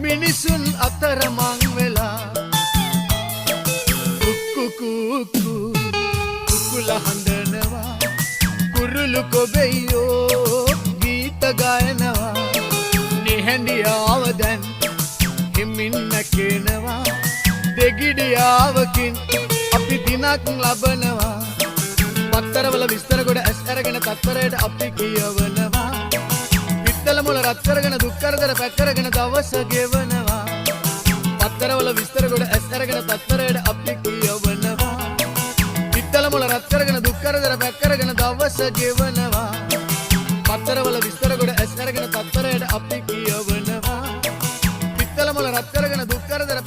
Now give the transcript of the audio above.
මිනිසුන් අතරමං වෙලා කුක්කු කුකුල හඬනවා කුරුළු කොබෙයෝ ගීත ගායනවා නිහඬියාව දැන් හිමින් නැකෙනවා දෙගිඩියාවකින් අපි දිනක් ලබනවා පත්තරවල විස්තර කොට ඇස් අරගෙන තත්පරයට අපි කියවනවා පිටතල මුල රත් කරගෙන දුක් කරදර පැක් කරගෙන දවස ගෙවනවා පත්තරවල විස්තර කොට ඇස් අරගෙන තත්පරයට අපි කියවනවා පිටතල මුල රත් කරගෙන දුක් කරදර පැක් කරගෙන දවස ගෙවනවා පත්තරවල විස්තර කොට ඇස් අරගෙන තත්පරයට අපි කියවනවා පිටතල මුල රත් කරගෙන දුක් කරදර